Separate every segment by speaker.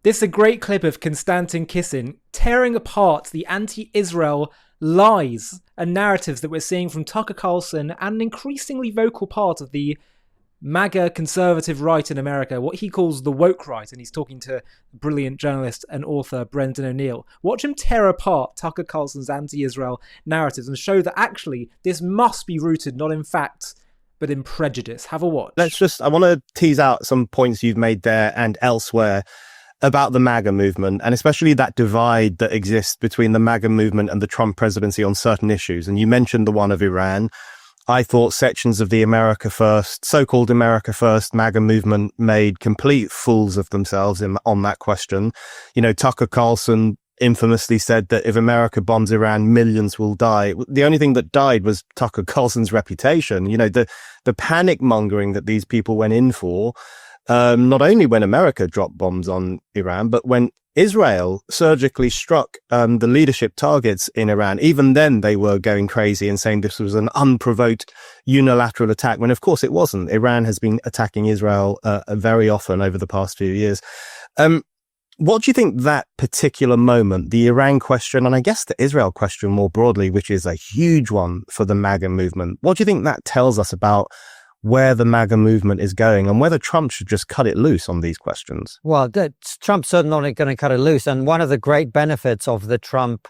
Speaker 1: This is a great clip of Konstantin Kisin tearing apart the anti-Israel lies and narratives that we're seeing from Tucker Carlson and an increasingly vocal part of the MAGA conservative right in America, what he calls the woke right, and he's talking to brilliant journalist and author Brendan O'Neill. Watch him tear apart Tucker Carlson's anti-Israel narratives and show that actually this must be rooted not in fact but in prejudice. Have a watch.
Speaker 2: I want to tease out some points you've made there and elsewhere about the MAGA movement, and especially that divide that exists between the MAGA movement and the Trump presidency on certain issues. And you mentioned the one of Iran. I thought sections of the America First, so-called America First MAGA movement made complete fools of themselves on that question. You know, Tucker Carlson infamously said that if America bombs Iran, millions will die. The only thing that died was Tucker Carlson's reputation. You know, the panic mongering that these people went in for, not only when America dropped bombs on Iran, but when Israel surgically struck the leadership targets in Iran. Even then, they were going crazy and saying this was an unprovoked unilateral attack, when of course it wasn't. Iran has been attacking Israel very often over the past few years. What do you think that particular moment, the Iran question, and I guess the Israel question more broadly, which is a huge one for the MAGA movement, what do you think that tells us about where the MAGA movement is going and whether Trump should just cut it loose on these questions?
Speaker 3: Well, Trump's certainly not going to cut it loose. And one of the great benefits of the Trump,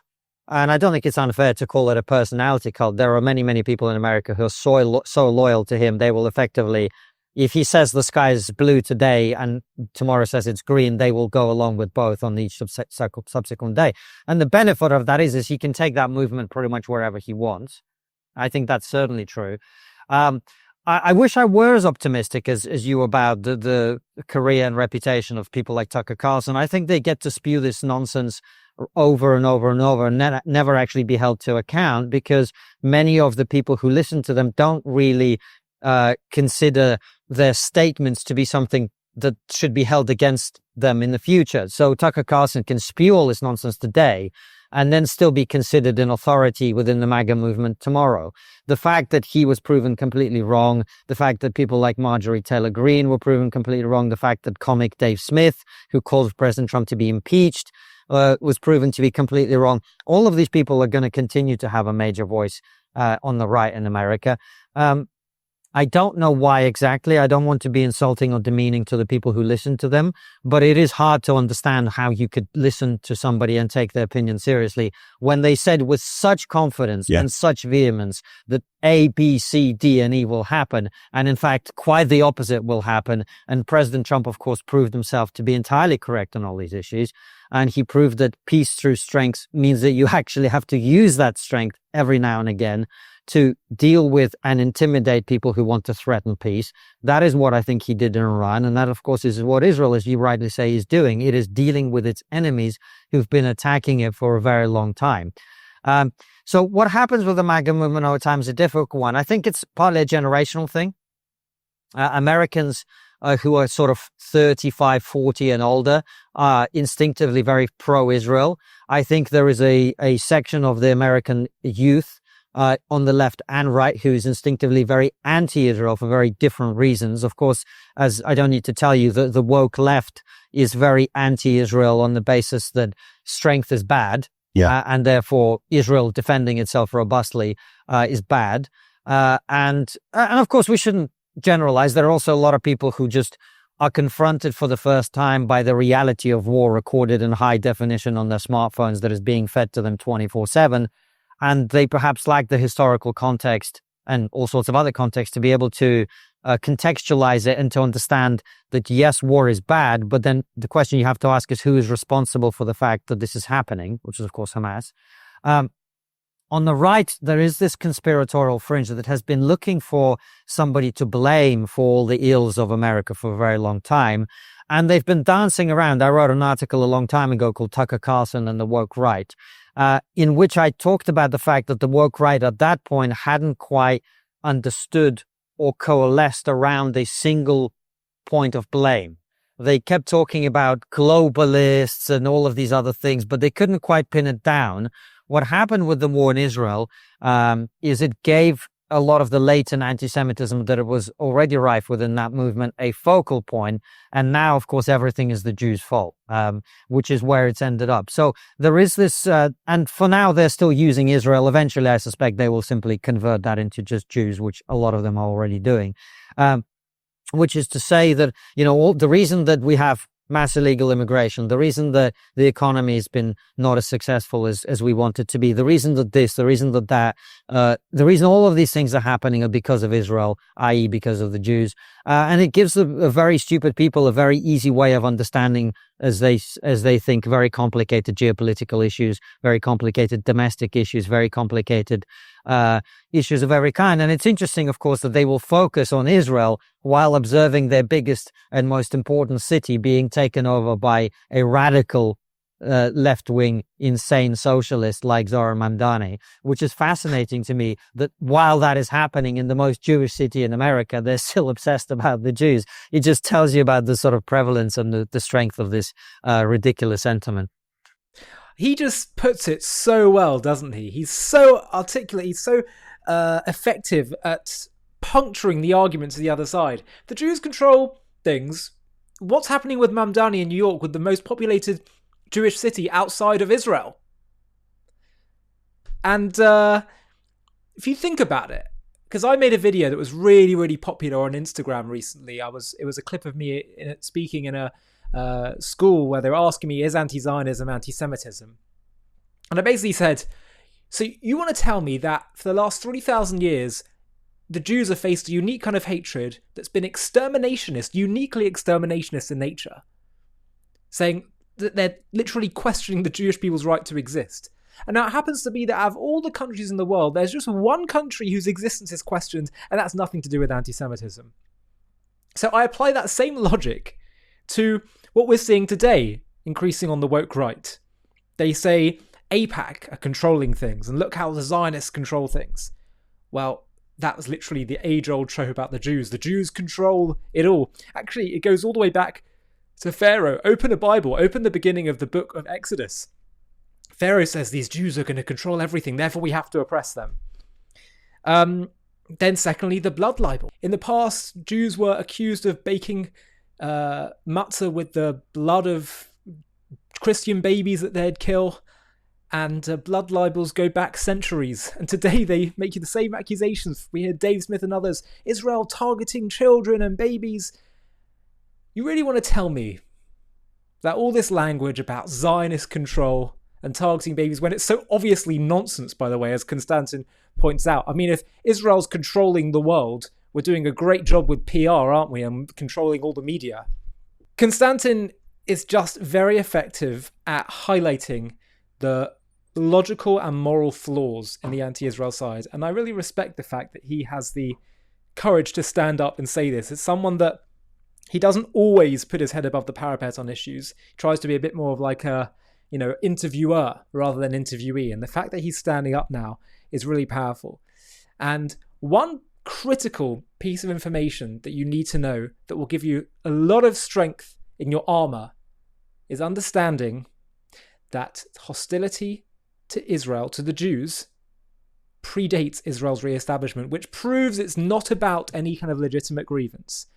Speaker 3: and I don't think it's unfair to call it a personality cult. There are many, many people in America who are so loyal to him. They will effectively, if he says the sky is blue today and tomorrow says it's green, they will go along with both on each subsequent day. And the benefit of that is he can take that movement pretty much wherever he wants. I think that's certainly true. I wish I were as optimistic as you about the career and reputation of people like Tucker Carlson. I think they get to spew this nonsense over and over and over and never actually be held to account, because many of the people who listen to them don't really consider their statements to be something that should be held against them in the future. So Tucker Carlson can spew all this nonsense today and then still be considered an authority within the MAGA movement tomorrow. The fact that he was proven completely wrong, the fact that people like Marjorie Taylor Greene were proven completely wrong, the fact that comic Dave Smith, who called President Trump to be impeached, was proven to be completely wrong. All of these people are going to continue to have a major voice on the right in America. I don't know why exactly. I don't want to be insulting or demeaning to the people who listen to them, but it is hard to understand how you could listen to somebody and take their opinion seriously when they said with such confidence and such vehemence that A, B, C, D, and E will happen. And in fact, quite the opposite will happen. And President Trump, of course, proved himself to be entirely correct on all these issues. And he proved that peace through strength means that you actually have to use that strength every now and again to deal with and intimidate people who want to threaten peace. That is what I think he did in Iran. And that, of course, is what Israel, as you rightly say, is doing. It is dealing with its enemies who've been attacking it for a very long time. So what happens with the MAGA movement over time is a difficult one. I think it's partly a generational thing. Americans who are sort of 35, 40 and older are instinctively very pro-Israel. I think there is a section of the American youth on the left and right who is instinctively very anti-Israel for very different reasons. Of course, as I don't need to tell you, the woke left is very anti-Israel on the basis that strength is bad. And therefore Israel defending itself robustly is bad. And of course, we shouldn't generalize. There are also a lot of people who just are confronted for the first time by the reality of war recorded in high definition on their smartphones that is being fed to them 24/7. And they perhaps lack the historical context and all sorts of other context to be able to contextualize it and to understand that, yes, war is bad, but then the question you have to ask is who is responsible for the fact that this is happening, which is, of course, Hamas. On the right, there is this conspiratorial fringe that has been looking for somebody to blame for all the ills of America for a very long time. And they've been dancing around. I wrote an article a long time ago called Tucker Carlson and the Woke Right, in which I talked about the fact that the woke right at that point hadn't quite understood or coalesced around a single point of blame. They kept talking about globalists and all of these other things, but they couldn't quite pin it down. What happened with the war in Israel is it gave a lot of the latent anti-Semitism that was already rife within that movement a focal point. And now, of course, everything is the Jews' fault, which is where it's ended up. So there is this, and for now, they're still using Israel. Eventually, I suspect they will simply convert that into just Jews, which a lot of them are already doing. Which is to say that, the reason that we have mass illegal immigration, the reason that the economy has been not as successful as we want it to be, the reason that this, the reason that the reason all of these things are happening are because of Israel, i.e. because of the Jews. And it gives a very stupid people a very easy way of understanding, as they think, very complicated geopolitical issues, very complicated domestic issues, very complicated issues of every kind. And it's interesting, of course, that they will focus on Israel while observing their biggest and most important city being taken over by a radical left-wing insane socialist like Zoran Mamdani, which is fascinating to me, that while that is happening in the most Jewish city in America, they're still obsessed about the Jews. It just tells you about the sort of prevalence and the strength of this ridiculous sentiment.
Speaker 1: He just puts it so well, doesn't he? He's so articulate, he's so effective at puncturing the arguments of the other side. The Jews control things. What's happening with Mamdani in New York, with the most populated Jewish city outside of Israel? And if you think about it, because I made a video that was really, really popular on Instagram recently. It was a clip of me speaking in a school where they were asking me, is anti-Zionism anti-Semitism? And I basically said, so you want to tell me that for the last 3,000 years, the Jews have faced a unique kind of hatred that's been exterminationist, uniquely exterminationist in nature, saying that they're literally questioning the Jewish people's right to exist. And now it happens to be that out of all the countries in the world, there's just one country whose existence is questioned, and that's nothing to do with anti-Semitism. So I apply that same logic to what we're seeing today, increasing on the woke right. They say AIPAC are controlling things, and look how the Zionists control things. Well, that was literally the age-old trope about the Jews. The Jews control it all. Actually, it goes all the way back to Pharaoh. Open a Bible, open the beginning of the book of Exodus. Pharaoh says these Jews are going to control everything, therefore we have to oppress them. Then secondly, the blood libel. In the past, Jews were accused of baking matzah with the blood of Christian babies that they'd kill, and blood libels go back centuries. And today they make you the same accusations. We hear Dave Smith and others, Israel targeting children and babies. You really want to tell me that all this language about Zionist control and targeting babies, when it's so obviously nonsense, by the way, as Konstantin points out. I mean, if Israel's controlling the world, we're doing a great job with PR, aren't we? And controlling all the media. Konstantin is just very effective at highlighting the logical and moral flaws in the anti-Israel side. And I really respect the fact that he has the courage to stand up and say this. It's someone that he doesn't always put his head above the parapet on issues. He tries to be a bit more of like a, interviewer rather than interviewee. And the fact that he's standing up now is really powerful. And one critical piece of information that you need to know that will give you a lot of strength in your armor is understanding that hostility to Israel, to the Jews, predates Israel's re-establishment, which proves it's not about any kind of legitimate grievance.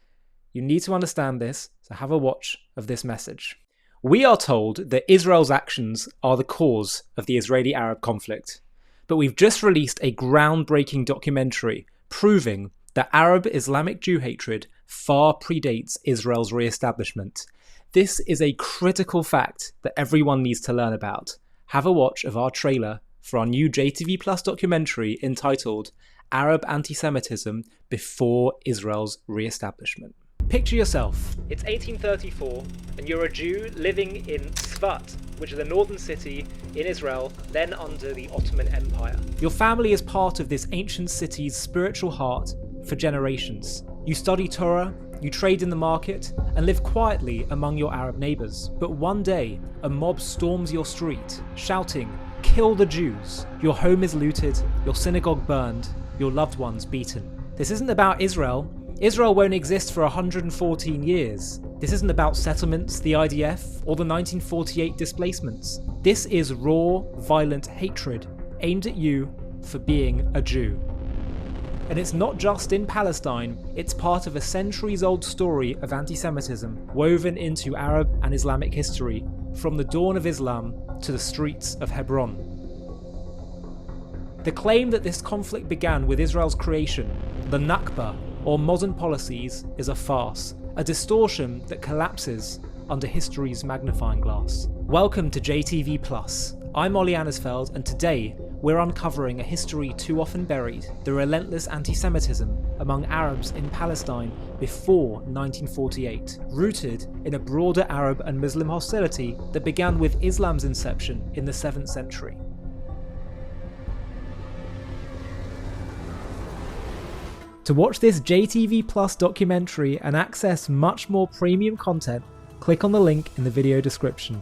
Speaker 1: You need to understand this, so have a watch of this message. We are told that Israel's actions are the cause of the Israeli-Arab conflict, but we've just released a groundbreaking documentary proving that Arab Islamic Jew hatred far predates Israel's re-establishment. This is a critical fact that everyone needs to learn about. Have a watch of our trailer for our new JTV Plus documentary entitled Arab Anti-Semitism Before Israel's Re-establishment. Picture yourself, it's 1834 and you're a Jew living in Tzfat, which is a northern city in Israel, then under the Ottoman Empire. Your family is part of this ancient city's spiritual heart for generations. You study Torah, you trade in the market, and live quietly among your Arab neighbours. But one day, a mob storms your street, shouting, "Kill the Jews!" Your home is looted, your synagogue burned, your loved ones beaten. This isn't about Israel. Israel won't exist for 114 years. This isn't about settlements, the IDF, or the 1948 displacements. This is raw, violent hatred aimed at you for being a Jew. And it's not just in Palestine, it's part of a centuries-old story of anti-Semitism woven into Arab and Islamic history, from the dawn of Islam to the streets of Hebron. The claim that this conflict began with Israel's creation, the Nakba, or modern policies, is a farce, a distortion that collapses under history's magnifying glass. Welcome to JTV Plus. I'm Ollie Annersfeld, and today we're uncovering a history too often buried, the relentless anti-Semitism among Arabs in Palestine before 1948, rooted in a broader Arab and Muslim hostility that began with Islam's inception in the 7th century. To watch this JTV Plus documentary and access much more premium content, click on the link in the video description.